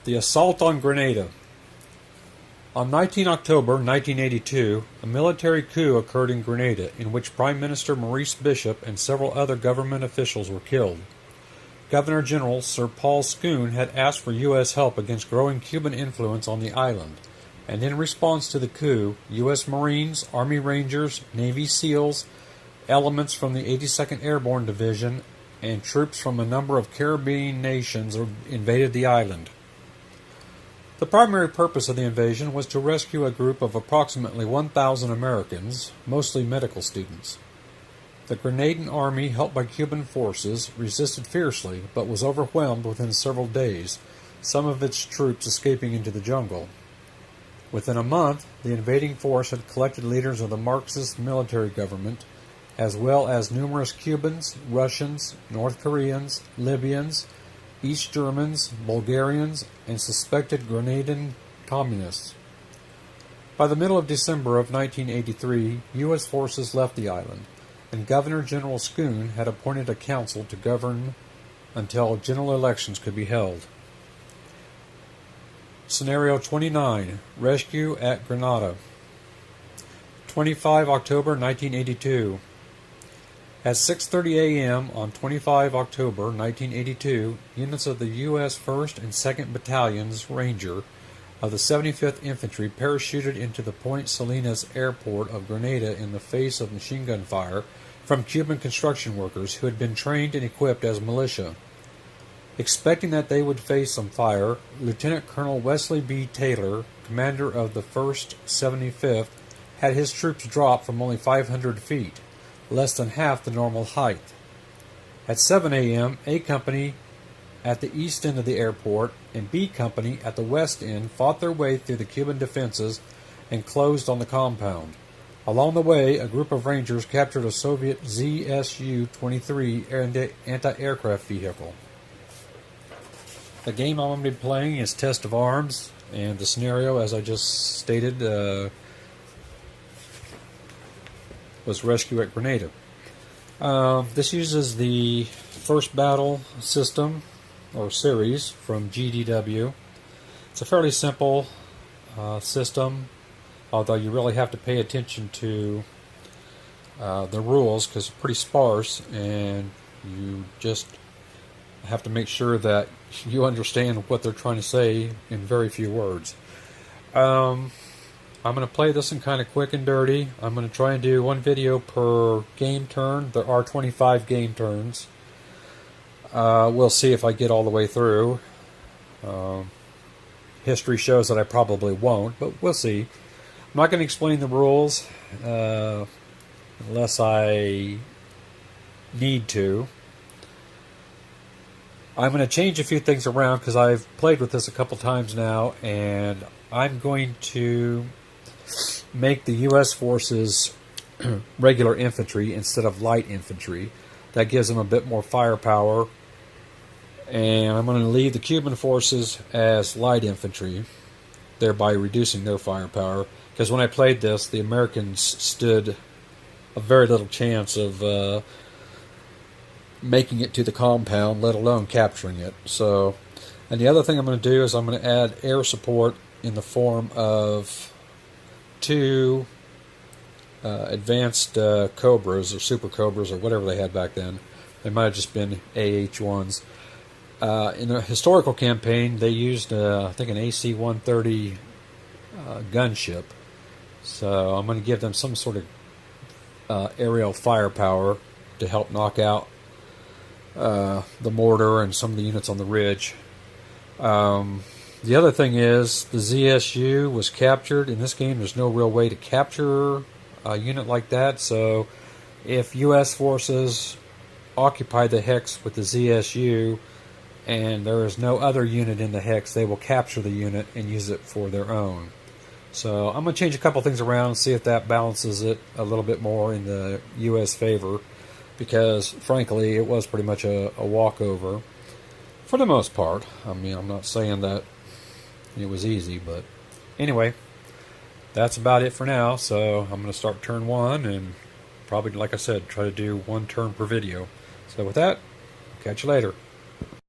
The assault on Grenada. On 19 October 1982, a military coup occurred in Grenada in which Prime Minister Maurice Bishop and several other government officials were killed. Governor General Sir Paul Scoon had asked for U.S. help against growing Cuban influence on the island, and in response to the coup, U.S. Marines, Army Rangers, Navy SEALs, elements from the 82nd Airborne Division, and troops from a number of Caribbean nations invaded the island. The primary purpose of the invasion was to rescue a group of approximately 1,000 Americans, mostly medical students. The Grenadian army, helped by Cuban forces, resisted fiercely, but was overwhelmed within several days, some of its troops escaping into the jungle. Within a month, the invading force had collected leaders of the Marxist military government, as well as numerous Cubans, Russians, North Koreans, Libyans, East Germans, Bulgarians, and suspected Grenadian communists. By the middle of December of 1983, U.S. forces left the island, and Governor General Scoon had appointed a council to govern until general elections could be held. Scenario 29, Rescue at Grenada. 25 October 1982. At 6:30 a.m. on 25 October 1982, units of the U.S. 1st and 2nd Battalions Ranger of the 75th Infantry parachuted into the Point Salinas airport of Grenada in the face of machine gun fire from Cuban construction workers who had been trained and equipped as militia. Expecting that they would face some fire, Lieutenant Colonel Wesley B. Taylor, commander of the 1st 75th, had his troops drop from only 500 feet, less than half the normal height. At 7 a.m., A Company at the east end of the airport and B Company at the west end fought their way through the Cuban defenses and closed on the compound. Along the way, a group of Rangers captured a Soviet ZSU-23 anti-aircraft vehicle. The game I'm going to be playing is Test of Arms, and the scenario, as I just stated, was Rescue at Grenada. This uses the First Battle system, or series, from GDW. It's a fairly simple system, although you really have to pay attention to the rules because it's pretty sparse, and you just have to make sure that you understand what they're trying to say in very few words. I'm going to play this in kind of quick and dirty. I'm going to try and do one video per game turn. There are 25 game turns. We'll see if I get all the way through. History shows that I probably won't, but we'll see. I'm not going to explain the rules unless I need to. I'm going to change a few things around because I've played with this a couple times now, and I'm going to make the U.S. forces regular infantry instead of light infantry. That gives them a bit more firepower. And I'm going to leave the Cuban forces as light infantry, thereby reducing their firepower. Because when I played this, the Americans stood a very little chance of making it to the compound, let alone capturing it. So, and the other thing I'm going to do is I'm going to add air support in the form of 2 advanced Cobras or Super Cobras or whatever they had back then. They might have just been AH-1s. In the historical campaign, they used, I think, an AC-130 gunship. So I'm going to give them some sort of aerial firepower to help knock out the mortar and some of the units on the ridge. The other thing is the ZSU was captured. In this game, there's no real way to capture a unit like that. So if U.S. forces occupy the hex with the ZSU and there is no other unit in the hex, they will capture the unit and use it for their own. So I'm going to change a couple things around and see if that balances it a little bit more in the U.S. favor, because frankly it was pretty much a walkover for the most part. I mean, I'm not saying that it was easy, but anyway, that's about it for now. So I'm going to start turn 1 and probably, like I said, try to do 1 turn per video. So with that, catch you later.